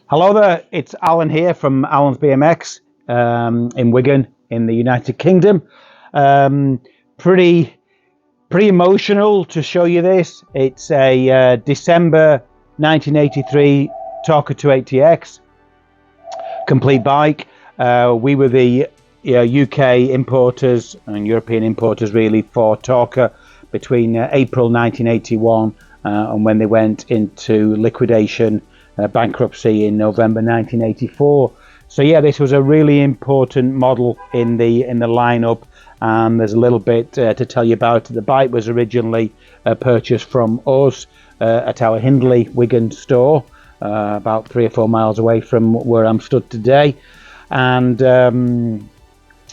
Hello there, it's Alan here from ALANS BMX in Wigan in the United Kingdom. Pretty emotional to show you this. It's a December 1983 Torker 280X complete bike. We were the UK importers and European importers really for Torker between April 1981 and when they went into liquidation, bankruptcy in November 1984. So yeah, this was a really important model in the lineup, and there's a little bit to tell you about it. The bike was originally purchased from us at our Hindley, Wigan store, about 3 or 4 miles away from where I'm stood today, and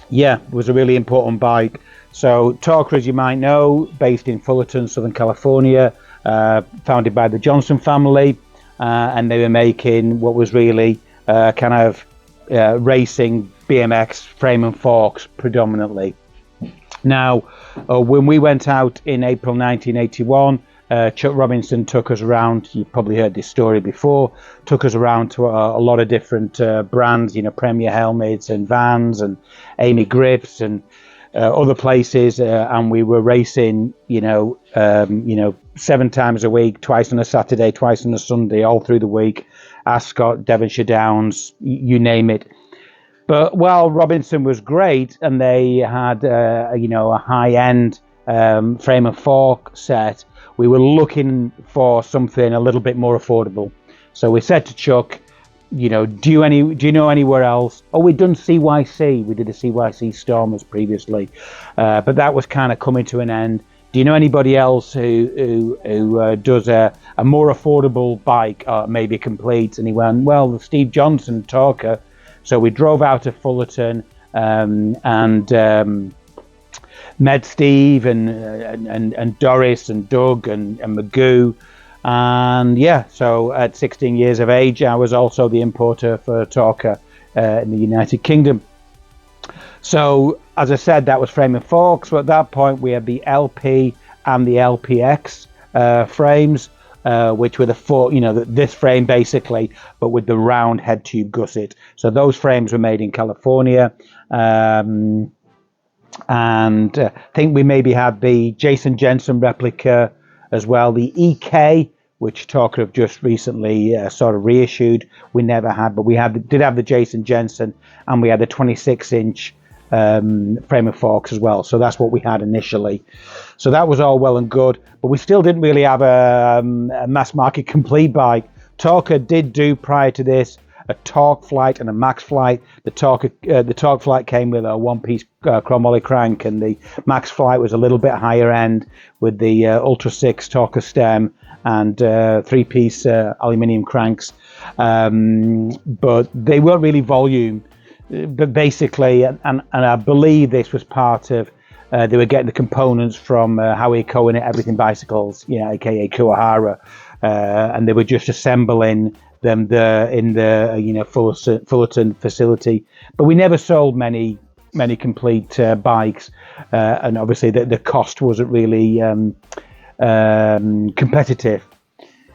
yeah, it was a really important bike. So Torker, as you might know, based in Fullerton, Southern California, founded by the Johnson family, and they were making what was really kind of racing BMX frame and forks predominantly. Now, when we went out in April 1981, Chuck Robinson took us around. You probably heard this story before. Took us around to a lot of different brands, Premier helmets and Vans and Amy grips and other places, and we were racing, 7 times a week, twice on a Saturday, twice on a Sunday, all through the week. Ascot, Devonshire Downs, you name it. But while Robinson was great, and they had a high-end frame and fork set, we were looking for something a little bit more affordable. So we said to Chuck, do you know anywhere else? Oh, we'd done CYC. We did a CYC Stormers previously, but that was kind of coming to an end. Do you know anybody else who does a more affordable bike, maybe complete? And he went, well, Steve Johnson, Torker. So we drove out of Fullerton and met Steve and Doris and Doug and Magoo. And yeah, so at 16 years of age, I was also the importer for Torker in the United Kingdom. So as I said, that was frame and forks. So at that point, we had the LP and the LPX frames, which were this frame basically, but with the round head tube gusset. So those frames were made in California. And I think we maybe had the Jason Jensen replica as well, the EK, which Torker have just recently sort of reissued. We never had, but we did have the Jason Jensen, and we had the 26-inch frame and forks as well. So that's what we had initially. So that was all well and good, but we still didn't really have a mass market complete bike. Torker did do prior to this a Torque Flight and a Max Flight. The Torque Flight came with a one-piece chromoly crank, and the Max Flight was a little bit higher end with the Ultra 6 Torker stem and 3-piece aluminium cranks. But they weren't really volume. But basically, and I believe this was part of, they were getting the components from Howie Cohen at Everything Bicycles, aka Kuwahara, and they were just assembling them in the Fullerton facility. But we never sold many complete bikes, and obviously the cost wasn't really competitive.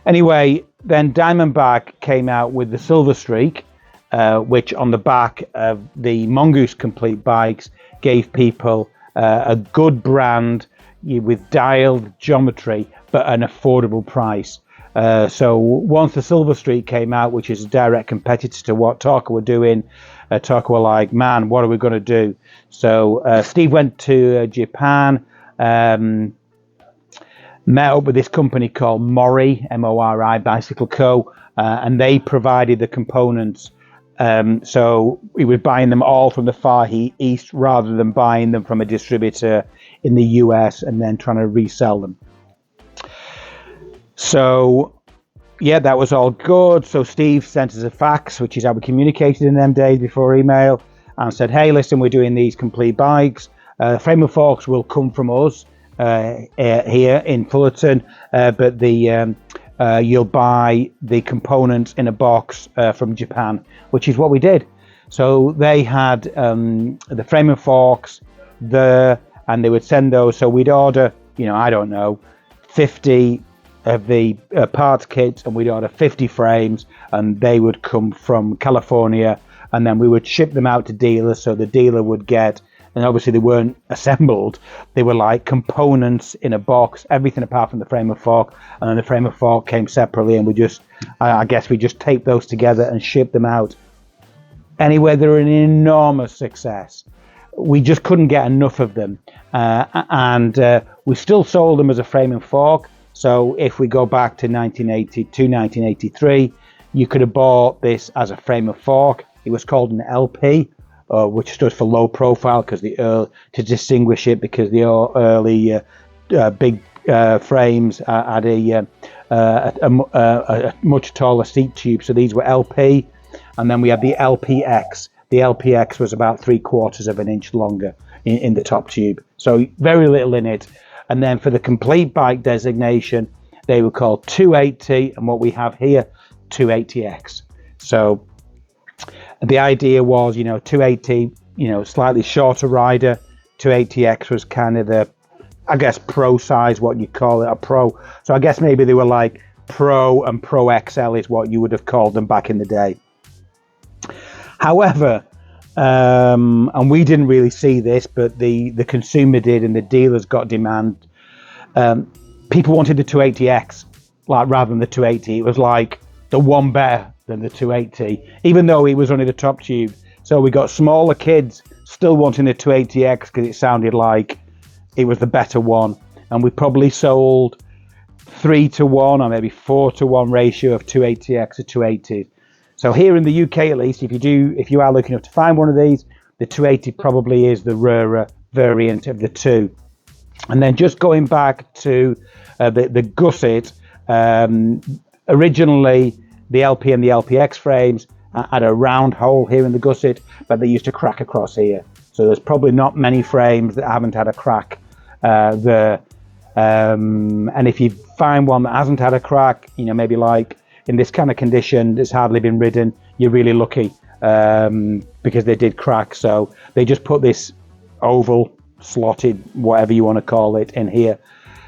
Anyway, then Diamondback came out with the Silver Streak, which on the back of the Mongoose complete bikes gave people a good brand with dialed geometry, but an affordable price. So once the Silver Streak came out, which is a direct competitor to what Torker were doing, Torker were like, man, what are we going to do? So Steve went to Japan, met up with this company called Mori, M-O-R-I, Bicycle Co., and they provided the components. So we were buying them all from the Far East rather than buying them from a distributor in the US and then trying to resell them. So yeah, that was all good. So Steve sent us a fax, which is how we communicated in them days before email, and said, hey, listen, we're doing these complete bikes. Frame and forks will come from us here in Fullerton, but you'll buy the components in a box from Japan, which is what we did. So they had the frame and forks there, and they would send those. So we'd order, I don't know, 50 of the parts kits, and we'd order 50 frames, and they would come from California, and then we would ship them out to dealers, so the dealer would get, and obviously they weren't assembled, they were like components in a box, everything apart from the frame of fork, and then the frame of fork came separately, and we just, I guess we just taped those together and shipped them out. Anyway, they were an enormous success. We just couldn't get enough of them, and we still sold them as a frame and fork. So if we go back to 1980 to 1983, you could have bought this as a frame and fork. It was called an LP, which stood for low profile, because to distinguish it, because the early big frames had a much taller seat tube. So these were LP, and then we had the LPX. The LPX was about 3/4 of an inch longer in the top tube, so very little in it. And then for the complete bike designation, they were called 280, and what we have here, 280X. So the idea was, 280, slightly shorter rider. 280X was kind of the, I guess, pro size, what you call it, a pro. So I guess maybe they were like Pro and Pro XL is what you would have called them back in the day. However, and we didn't really see this, but the consumer did, and the dealers got demand. People wanted the 280X, like, rather than the 280. It was like the one better than the 280, even though it was only the top tube. So we got smaller kids still wanting the 280X because it sounded like it was the better one. And we probably sold 3-to-1 or maybe 4-to-1 ratio of 280X to 280. So here in the UK, at least, if you are looking up to find one of these, the 280 probably is the rarer variant of the two. And then just going back to the gusset, originally the LP and the LPX frames had a round hole here in the gusset, but they used to crack across here. So there's probably not many frames that haven't had a crack there. And if you find one that hasn't had a crack, maybe like in this kind of condition, that's hardly been ridden, you're really lucky, because they did crack. So they just put this oval, slotted, whatever you want to call it, in here.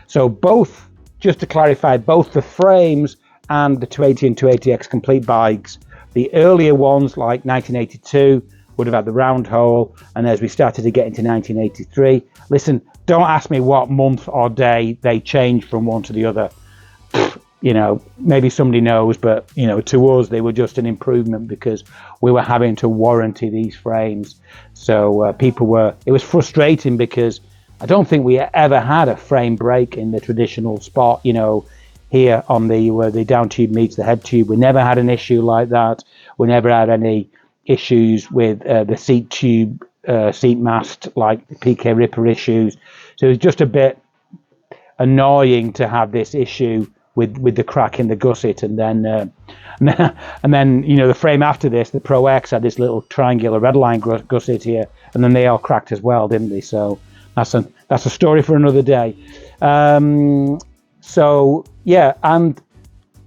So both, just to clarify, both the frames and the 280 and 280X complete bikes, the earlier ones like 1982 would have had the round hole, and as we started to get into 1983, listen, don't ask me what month or day they changed from one to the other. Maybe somebody knows, but to us they were just an improvement, because we were having to warranty these frames. So it was frustrating, because I don't think we ever had a frame break in the traditional spot, here on where the down tube meets the head tube. We never had an issue like that. We never had any issues with the seat tube, seat mast, like the PK Ripper issues. So it was just a bit annoying to have this issue with the crack in the gusset, and then the frame after this, the Pro X, had this little triangular red line gusset here, and then they all cracked as well, didn't they? So that's a story for another day. So yeah, and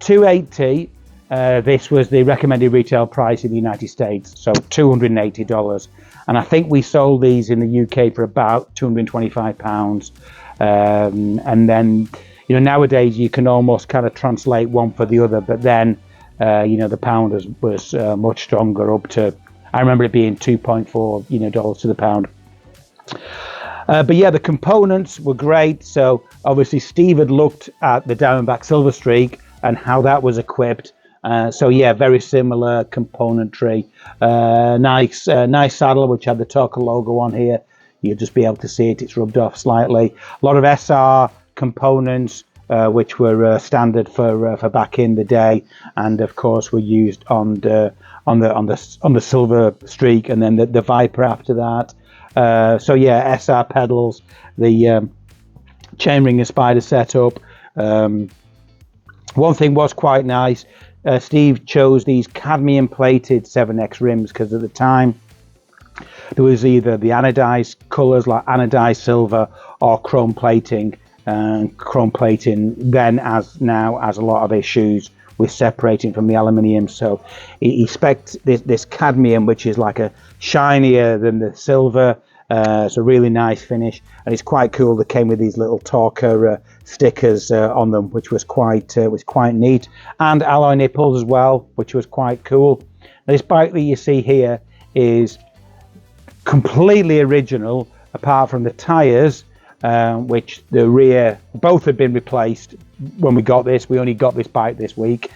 280, this was the recommended retail price in the United States, so $280, and I think we sold these in the UK for about £225, and then nowadays you can almost kind of translate one for the other, but then the pound was much stronger, up to, I remember it being $2.4 dollars to the pound. But yeah, the components were great. So obviously Steve had looked at the Diamondback Silver Streak and how that was equipped. So yeah, very similar componentry. Nice saddle, which had the Torker logo on here. You'll just be able to see it. It's rubbed off slightly. A lot of SR components, which were standard for back in the day, and of course were used on the Silver Streak, and then the Viper after that. So yeah, SR pedals, the chainring and spider setup. One thing was quite nice. Steve chose these cadmium-plated 7X rims, because at the time there was either the anodized colours like anodized silver or chrome plating. And chrome plating then, as now, has a lot of issues with separating from the aluminium. So he specced this cadmium, which is like a shinier than the silver, It's a really nice finish, and it's quite cool. They came with these little Torker stickers on them, which was quite neat, and alloy nipples as well, which was quite cool. Now, this bike that you see here is completely original, apart from the tyres, which the rear both had been replaced when we got this. We only got this bike this week,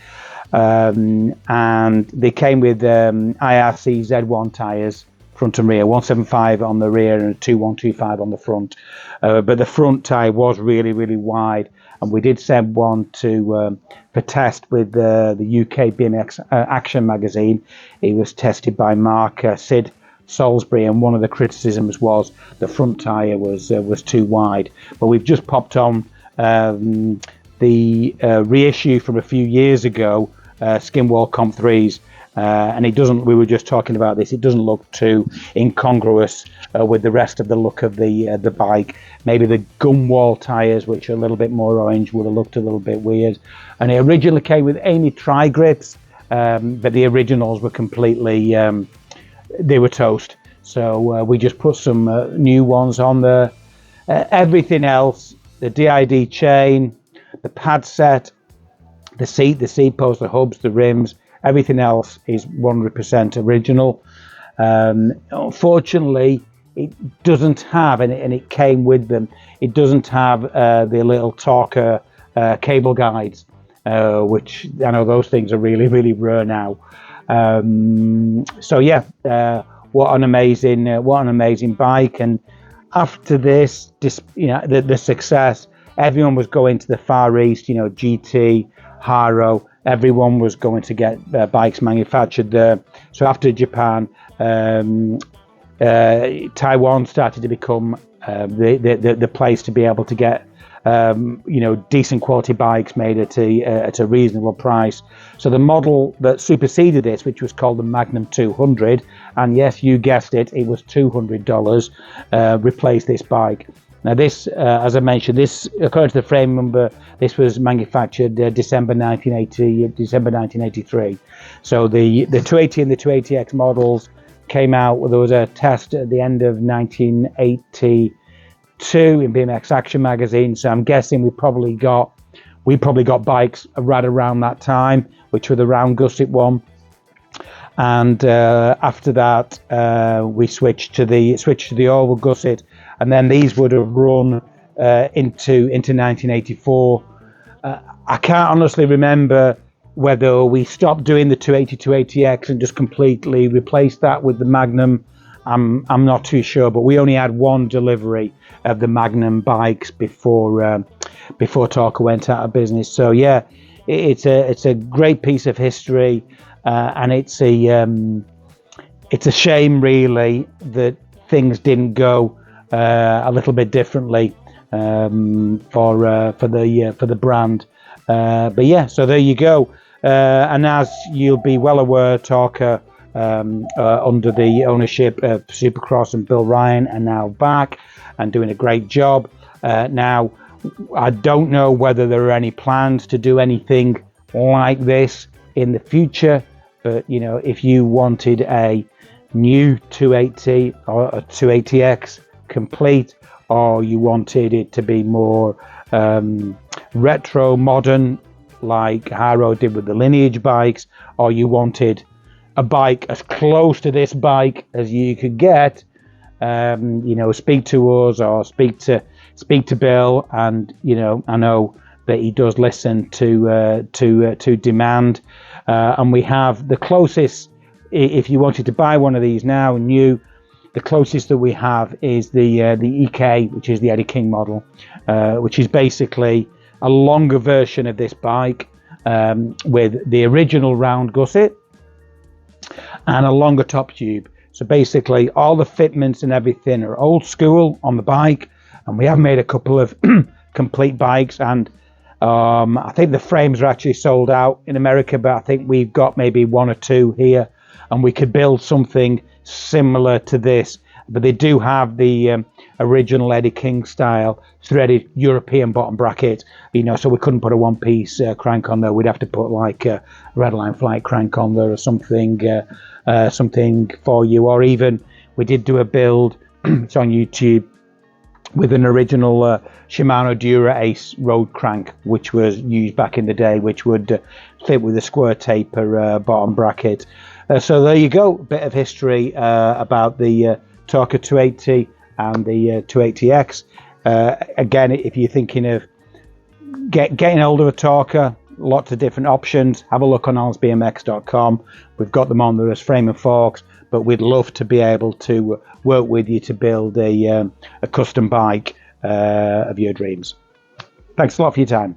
and they came with IRC Z1 tyres, front and rear, 175 on the rear and a 2125 on the front. But the front tyre was really, really wide, and we did send one to for test with the UK BMX Action magazine. It was tested by Mark Sid Salisbury, and one of the criticisms was the front tyre was too wide. But we've just popped on the reissue from a few years ago, Skinwall Comp 3s, and it doesn't, we were just talking about this, it doesn't look too incongruous with the rest of the look of the bike. Maybe the Gunwall tyres, which are a little bit more orange, would have looked a little bit weird. And it originally came with Amy tri-grips, but the originals were completely, they were toast. So we just put some new ones on there. Everything else, the DID chain, the pad set, the seat post, the hubs, the rims, everything else is 100% original. Unfortunately, it doesn't have, and it came with them, it doesn't have the little Torker cable guides, which I know those things are really, really rare now. So yeah, what an amazing bike. And after this, you know, the success, everyone was going to the Far East, you know, GT, Haro, everyone was going to get bikes manufactured there. So after Japan, Taiwan started to become the place to be able to get you know, decent quality bikes made at a reasonable price. So the model that superseded this, which was called the Magnum 200, and yes, you guessed it, it was $200, replaced this bike. Now this, as I mentioned, this, according to the frame number, this was manufactured December 1983. So the 280 and the 280X models came out. There was a test at the end of 1982 in BMX Action magazine. So I'm guessing we probably got bikes right around that time, which were the round gusset one. And after that, we switched to the oval gusset, and then these would have run into 1984. I can't honestly remember whether we stopped doing the 280 280X and just completely replaced that with the Magnum. I'm not too sure, but we only had one delivery of the Magnum bikes before Torker went out of business. So yeah, it's a great piece of history, and it's a shame really that things didn't go a little bit differently for the brand. But yeah, so there you go. And as you'll be well aware, Torker, under the ownership of Supercross and Bill Ryan, are now back and doing a great job. Now, I don't know whether there are any plans to do anything like this in the future, but you know, if you wanted a new 280 or a 280X complete, or you wanted it to be more retro modern like Haro did with the Lineage bikes, or you wanted a bike as close to this bike as you could get, you know, speak to us or speak to Bill. And you know, I know that he does listen to demand, and we have the closest. If you wanted to buy one of these now new, the closest that we have is the EK, which is the Eddie King model, which is basically a longer version of this bike, with the original round gusset and a longer top tube. So basically all the fitments and everything are old school on the bike, and we have made a couple of complete bikes, and I think the frames are actually sold out in America, but I think we've got maybe one or two here, and we could build something similar to this. But they do have the original Eddie King style threaded European bottom bracket, you know, so we couldn't put a one-piece crank on there. We'd have to put like a Redline Flight crank on there or something, something for you. Or even we did do a build It's on YouTube, with an original Shimano Dura Ace road crank, which was used back in the day, which would fit with a square taper bottom bracket. So there you go, a bit of history about the Torker 280 and the 280X. Again, if you're thinking of getting hold of a Torker, lots of different options. Have a look on alansbmx.com. We've got them on there as frame and forks, but we'd love to be able to work with you to build a custom bike of your dreams. Thanks a lot for your time.